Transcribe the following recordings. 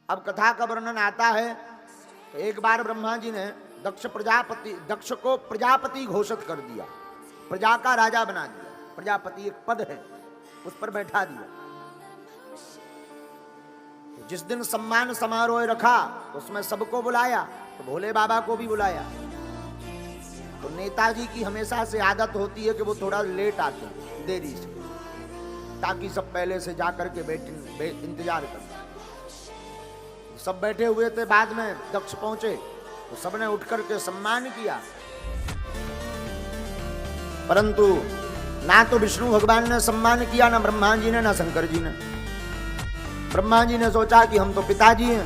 अब कथा का वर्णन आता है। एक बार ब्रह्मा जी ने दक्ष को प्रजापति घोषित कर दिया, प्रजा का राजा बना दिया। प्रजापति एक पद है, उस पर बैठा दिया। जिस दिन सम्मान समारोह रखा तो उसमें सबको बुलाया, तो भोले बाबा को भी बुलाया। तो नेताजी की हमेशा से आदत होती है कि वो थोड़ा लेट आते हैं, देरी से, ताकि सब पहले से जाकर के इंतजार करें। सब बैठे हुए थे, बाद में दक्ष पहुंचे तो सबने उठकर के सम्मान किया, परंतु ना तो विष्णु भगवान ने सम्मान किया, ना ब्रह्मा जी ने, ना शंकर जी ने। ब्रह्मा जी ने सोचा कि हम तो पिताजी हैं,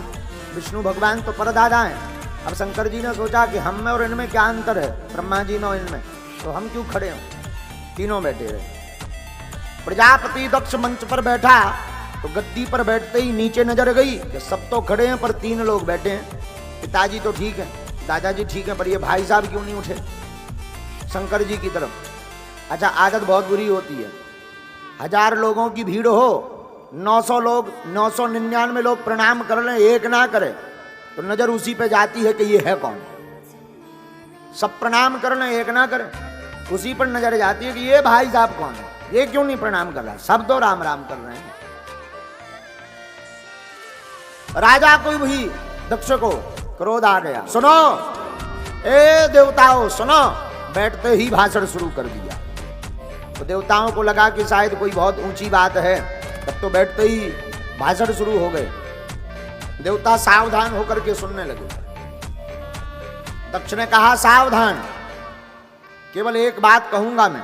विष्णु भगवान तो परदादा हैं। अब शंकर जी ने सोचा कि हम में और इनमें क्या अंतर है, ब्रह्मा जी में और इनमें, तो हम क्यों खड़े हों। तीनों बैठे रहे। प्रजापति दक्ष मंच पर बैठा तो गद्दी पर बैठते ही नीचे नजर गई कि सब तो खड़े हैं पर 3 लोग बैठे हैं। पिताजी तो ठीक है, दादाजी ठीक है, पर ये भाई साहब क्यों नहीं उठे शंकर जी की तरफ। अच्छा, आदत बहुत बुरी होती है। 1000 लोगों की भीड़ हो, 999 लोग प्रणाम कर लें, एक ना करे तो नजर उसी पे जाती है कि ये है कौन। सब प्रणाम कर लें, एक ना करे, उसी पर नजर जाती है कि ये भाई साहब कौन है, ये क्यों नहीं प्रणाम कर रहा। सब तो राम राम कर रहे हैं। राजा को भी दक्ष को क्रोध आ गया। सुनो ए देवताओं, सुनो। बैठते ही भाषण शुरू कर दिया। तो देवताओं को लगा कि शायद कोई बहुत ऊंची बात है, तब तो बैठते ही भाषण शुरू हो गए। देवता सावधान होकर के सुनने लगे। दक्ष ने कहा, सावधान, केवल एक बात कहूंगा मैं।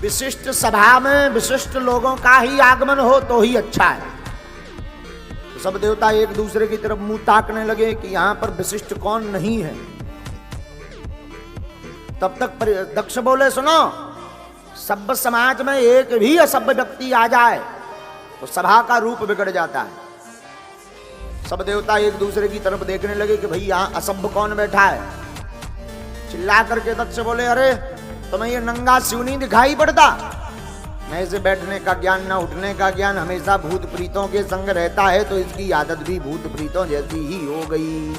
विशिष्ट सभा में विशिष्ट लोगों का ही आगमन हो तो ही अच्छा है। तो सब देवता एक दूसरे की तरफ मुंह ताकने लगे कि यहां पर विशिष्ट कौन नहीं है। तब तक दक्ष बोले, सुनो, सभ्य समाज में एक भी असभ्य व्यक्ति आ जाए तो सभा का रूप बिगड़ जाता है। सब देवता एक दूसरे की तरफ देखने लगे कि भाई यहां असभ्य कौन बैठा है। चिल्ला करके दक्ष बोले, अरे तुम्हें ये नंगा शिव नहीं दिखाई पड़ता? मैं इसे बैठने का ज्ञान, ना उठने का ज्ञान, हमेशा भूत प्रीतों के संग रहता है, तो इसकी आदत भी भूत प्रीतों जैसी ही हो गई।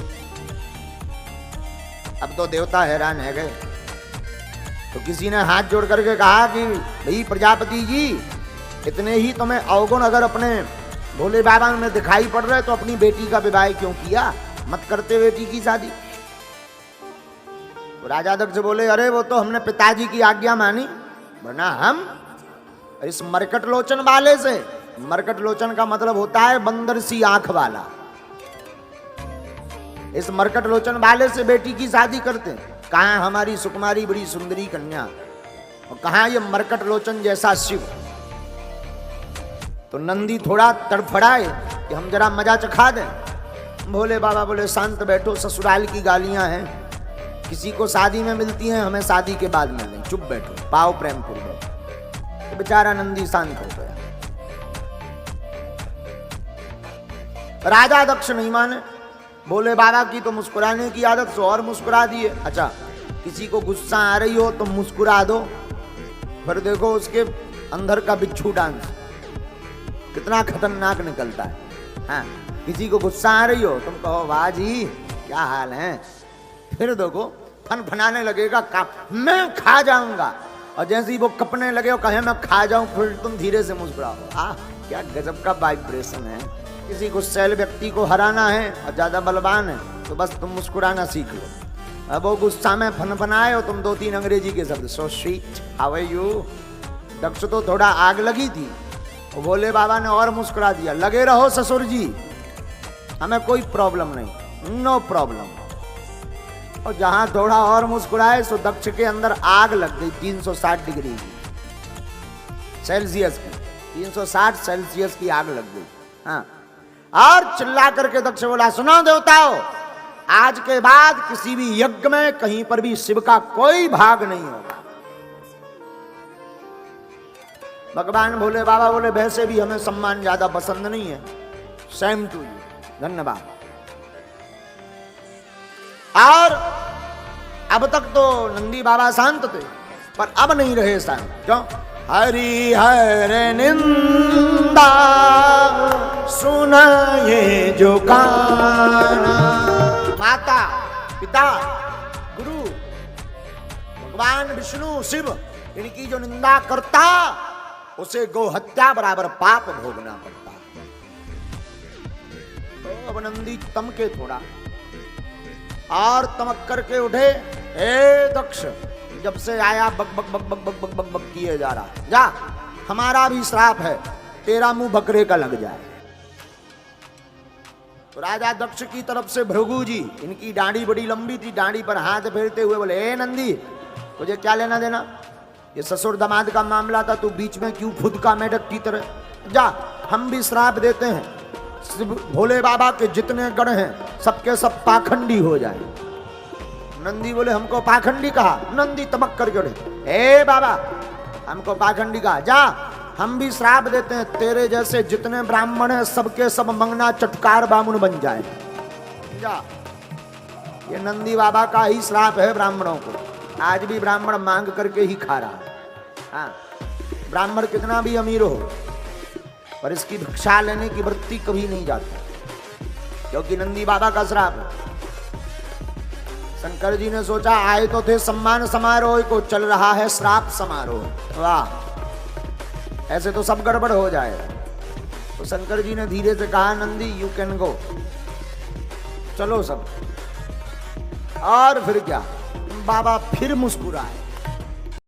अब तो देवता हैरान है गए। तो किसी ने हाथ जोड़ करके कहा कि भाई प्रजापति जी, इतने ही तुम्हें अवगुण अगर अपने भोले बाबा में दिखाई पड़ रहे तो अपनी बेटी का विवाह क्यों किया, मत करते बेटी की शादी। तो राजा दक्ष बोले, अरे वो तो हमने पिताजी की आज्ञा मानी, वरना हम इस मरकट लोचन वाले से, मरकट लोचन का मतलब होता है बंदर सी आंख वाला, इस मरकट लोचन वाले से बेटी की शादी करते। कहां हमारी सुकुमारी बड़ी सुंदरी कन्या, और कहां ये मरकट लोचन जैसा शिव। तो नंदी थोड़ा तड़फड़ाए कि हम जरा मजा चखा दें। भोले बाबा बोले, शांत बैठो, ससुराल की गालियां हैं, किसी को शादी में मिलती हैं, हमें शादी के बाद मिलनी, चुप बैठो, पाओ प्रेम पूर्वक। तो बेचारा नंदी शांत हो गया। राजा दक्ष नहीं माने। भोले बाबा की तो मुस्कुराने की आदत, सो और मुस्कुरा दिए। अच्छा, किसी को गुस्सा आ रही हो तो मुस्कुरा दो, फिर देखो उसके अंदर का बिच्छू डांस कितना खतरनाक निकलता है। हाँ, किसी को गुस्सा आ रही हो, तुम कहो, वाह जी क्या हाल है, फिर देखो फनाने लगेगा, मैं खा जाऊंगा, और जैसे ही वो कपने लगे और कहे मैं खा जाऊं, फिर तुम धीरे से मुस्कुराओ। क्या गजब का वाइब्रेशन है। किसी गुस्सैल व्यक्ति को हराना है और ज्यादा बलवान है तो बस तुम मुस्कुराना सीख लो। अब वो गुस्सा में फनफनाए और तुम 2-3 अंग्रेजी के शब्द, so sweet, how are you. Daksh तो थोड़ा आग लगी थी, और भोले बाबा ने और मुस्कुरा दिया, लगे रहो ससुर जी, हमें कोई प्रॉब्लम नहीं, नो प्रॉब्लम। और जहां थोड़ा और मुस्कुराए सो दक्ष के अंदर आग लग गई 360 डिग्री की सेल्सियस की, 360 सेल्सियस की आग लग गई। हाँ, और चिल्ला करके दक्ष बोला, सुनो देवताओं, आज के बाद किसी भी यज्ञ में कहीं पर भी शिव का कोई भाग नहीं होगा। भगवान भोले बाबा बोले, वैसे भी हमें सम्मान ज्यादा पसंद नहीं है, सेम टू यू, धन्यवाद। और अब तक तो नंदी बाबा शांत थे, पर अब नहीं रहे शांत। क्यों? हरि हर निंदा सुनाए जो काना। माता पिता गुरु भगवान विष्णु शिव इनकी जो निंदा करता उसे गो हत्या बराबर पाप भोगना पड़ता। तो अब नंदी तमके थोड़ा और तमक करके उठे, ए दक्ष जब से आया बक बक बक बक बक बक बक बक किए जा रहा, जा हमारा भी श्राप है, तेरा मुंह बकरे का लग जाए। तो राजा दक्ष की तरफ से भृगु जी, इनकी दाढ़ी बड़ी लंबी थी, दाढ़ी पर हाथ फेरते हुए बोले, ए नंदी तुझे क्या लेना देना, ये ससुर दामाद का मामला था, तू बीच में क्यों खुद का मेढक की तरह, जा हम भी श्राप देते हैं, भोले बाबा के जितने गण हैं सबके सब पाखंडी हो जाए। नंदी बोले हमको पाखंडी कहा, नंदी तमक करके उठे, ए बाबा हमको पाखंडी कहा, जा हम भी श्राप देते हैं, तेरे जैसे जितने ब्राह्मण हैं सबके सब मंगना चटकार बामुन बन जाए। जा ये नंदी बाबा का ही श्राप है ब्राह्मणों को, आज भी ब्राह्मण मांग करके ही खा रहा है। हाँ, ब्राह्मण कितना भी अमीर हो पर इसकी भिक्षा लेने की वृत्ति कभी नहीं जाती, क्योंकि नंदी बाबा का श्राप है। शंकर जी ने सोचा आए तो थे सम्मान समारोह को, चल रहा है श्राप समारोह, वाह ऐसे तो सब गड़बड़ हो जाएगा। तो शंकर जी ने धीरे से कहा, नंदी यू कैन गो, चलो सब। और फिर क्या, बाबा फिर मुस्कुराए,